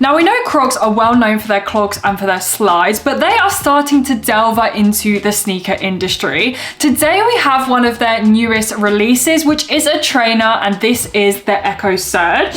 Now we know Crocs are well known for their clogs and for their slides, but they are starting to delve into the sneaker industry. Today we have one of their newest releases, which is a trainer, and this is the Echo Surge.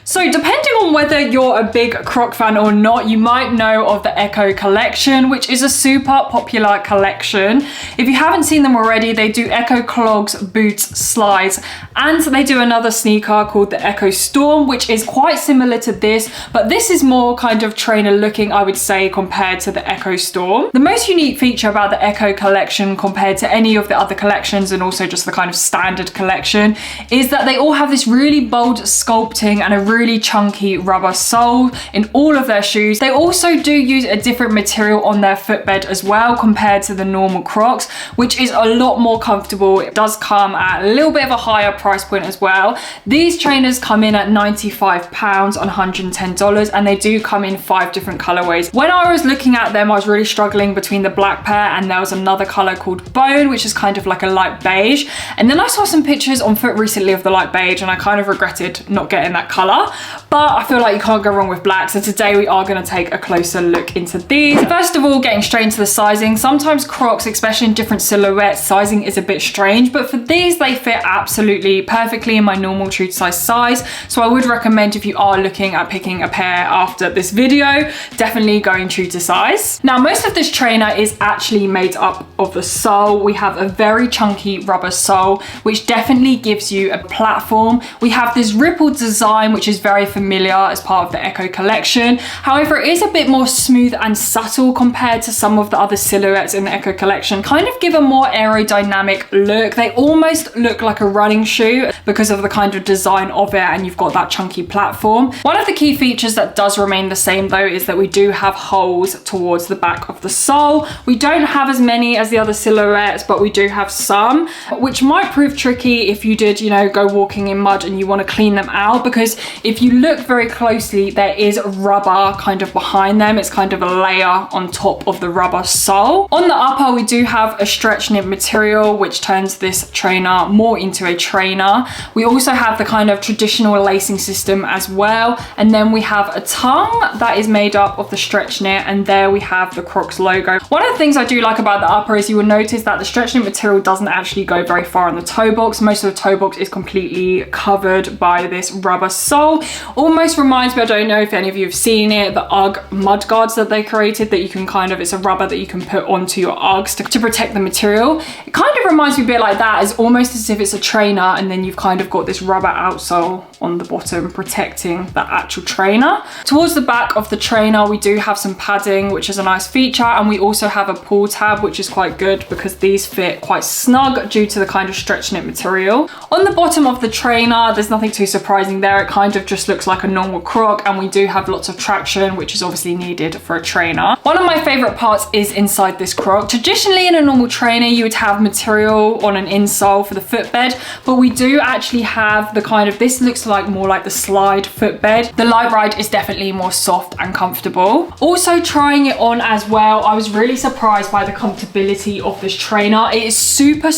So depending on whether you're a big Croc fan or not, you might know of the Echo Collection, which is a super popular collection. If you haven't seen them already, they do Echo clogs, boots, slides, and they do another sneaker called the Echo Storm, which is quite similar to this, but this is more kind of trainer looking, I would say, compared to the Echo Storm. The most unique feature about the Echo Collection compared to any of the other collections, and also just the kind of standard collection, is that they all have this really bold sculpting and a really chunky rubber sole in all of their shoes. They also do use a different material on their footbed as well compared to the normal Crocs, which is a lot more comfortable. It does come at a little bit of a higher price point as well. These trainers come in at £95 on $110, and they do come in 5 different colorways. When I was looking at them, I was really struggling between the black pair and there was another color called Bone, which is kind of like a light beige. And then I saw some pictures on foot recently of the light beige and I kind of regretted not getting that color. But I feel like you can't go wrong with black, so today we are going to take a closer look into these. First of all, getting straight into the sizing. Sometimes Crocs, especially in different silhouettes, sizing is a bit strange, but for these they fit absolutely perfectly in my normal true to size. So I would recommend, if you are looking at picking a pair after this video, definitely going true to size. Now most of this trainer is actually made up of the sole. We have a very chunky rubber sole, which definitely gives you a platform. We have this rippled design, which is very familiar as part of the Echo Collection. However, it is a bit more smooth and subtle compared to some of the other silhouettes in the Echo Collection. Kind of give a more aerodynamic look. They almost look like a running shoe because of the kind of design of it, and you've got that chunky platform. One of the key features that does remain the same though is that we do have holes towards the back of the sole. We don't have as many as the other silhouettes, but we do have some, which might prove tricky if you did, you know, go walking in mud and you want to clean them out, because if you look very closely, there is rubber kind of behind them. It's kind of a layer on top of the rubber sole. On the upper, we do have a stretch knit material, which turns this trainer more into a trainer. We also have the kind of traditional lacing system as well. And then we have a tongue that is made up of the stretch knit, and there we have the Crocs logo. One of the things I do like about the upper is you will notice that the stretch knit material doesn't actually go very far in the toe box. Most of the toe box is completely covered by this rubber sole. Almost reminds me, I don't know if any of you have seen it, the UGG mud guards that they created, that you can kind of, it's a rubber that you can put onto your Uggs to protect the material. It kind of reminds me a bit like that. It's almost as if it's a trainer and then you've kind of got this rubber outsole on the bottom protecting the actual trainer. Towards the back of the trainer, we do have some padding, which is a nice feature, and we also have a pull tab, which is quite good because these fit quite snug due to the kind of stretch knit material. On the bottom of the trainer, there's nothing too surprising there. It kind of just looks like a normal Croc, and we do have lots of traction, which is obviously needed for a trainer. One of my favorite parts is inside this Croc. Traditionally in a normal trainer, you would have material on an insole for the footbed, but we do actually have the kind of, this looks like more like the slide footbed. The light ride is definitely more soft and comfortable. Also trying it on as well, I was really surprised by the comfortability of this trainer. It is super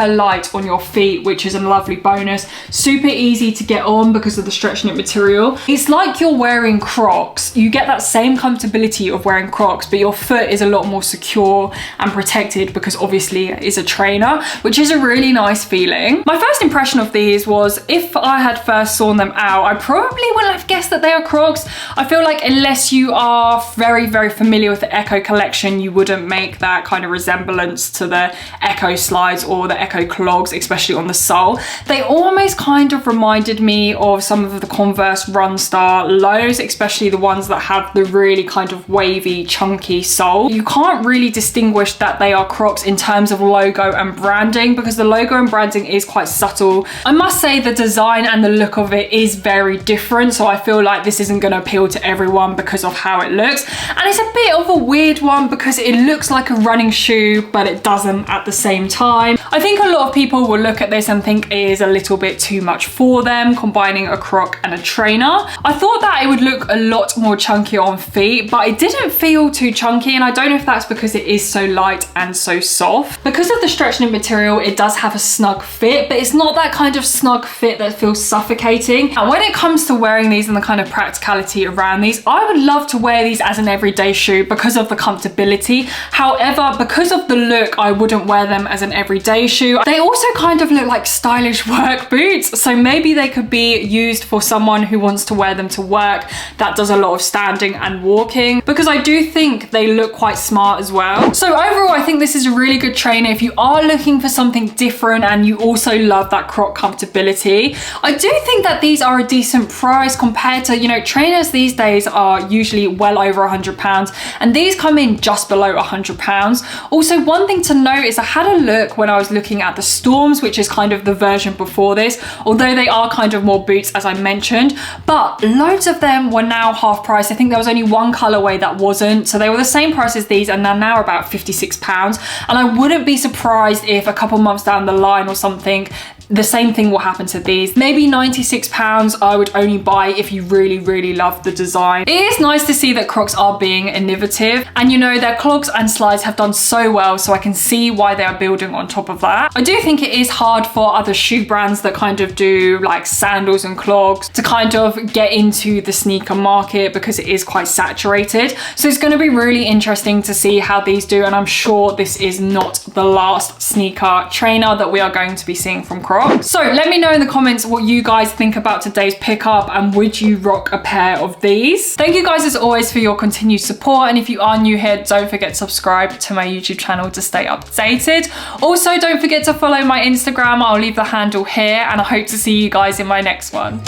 light on your feet, which is a lovely bonus. Super easy to get on because of the stretch knit material. It's like you're wearing Crocs. You get that same comfortability of wearing Crocs, but your foot is a lot more secure and protected because obviously it is a trainer, which is a really nice feeling. My first impression of these was, if I had first saw them out, I probably wouldn't have guessed that they are Crocs. I feel like unless you are very familiar with the Echo Collection, you wouldn't make that kind of resemblance to the Echo slides or the Echo clogs, especially on the sole. They almost kind of reminded me of some of the Converse Run Star lows, especially the ones that have the really kind of wavy, chunky sole. You can't really distinguish that they are Crocs in terms of logo and branding, because the logo and branding is quite subtle. I must say the design and the look of it is very different, so I feel like this isn't going to appeal to everyone because of how it looks. And it's a bit of a weird one because it looks like a running shoe, but it doesn't at the same time. I think a lot of people will look at this and think it is a little bit too much for them, combining a Croc and a trainer. trainer. I thought that it would look a lot more chunky on feet, but it didn't feel too chunky, and I don't know if that's because it is so light and so soft. Because of the stretch knit material, it does have a snug fit, but it's not that kind of snug fit that feels suffocating. And when it comes to wearing these and the kind of practicality around these, I would love to wear these as an everyday shoe because of the comfortability. However, because of the look, I wouldn't wear them as an everyday shoe. They also kind of look like stylish work boots, so maybe they could be used for someone who wants to wear them to work that does a lot of standing and walking, because I do think they look quite smart as well. So overall, I think this is a really good trainer if you are looking for something different and you also love that Croc comfortability. I do think that these are a decent price compared to, you know, trainers these days are usually well over £100, and these come in just below £100. Also, one thing to note is I had a look when I was looking at the Storms, which is kind of the version before this, although they are kind of more boots as I mentioned, but loads of them were now half price. I think there was only one colorway that wasn't, so they were the same price as these, and they're now about £56. And I wouldn't be surprised if a couple months down the line or something, the same thing will happen to these. Maybe £96 I would only buy if you really, really love the design. It is nice to see that Crocs are being innovative, and you know, their clogs and slides have done so well, so I can see why they are building on top of that. I do think it is hard for other shoe brands that kind of do like sandals and clogs to kind of get into the sneaker market because it is quite saturated. So it's going to be really interesting to see how these do, and I'm sure this is not the last sneaker trainer that we are going to be seeing from Crocs. So let me know in the comments what you guys think about today's pickup, and would you rock a pair of these? Thank you guys as always for your continued support, and if you are new here, don't forget to subscribe to my YouTube channel to stay updated. Also, don't forget to follow my Instagram. I'll leave the handle here, and I hope to see you guys in my next one.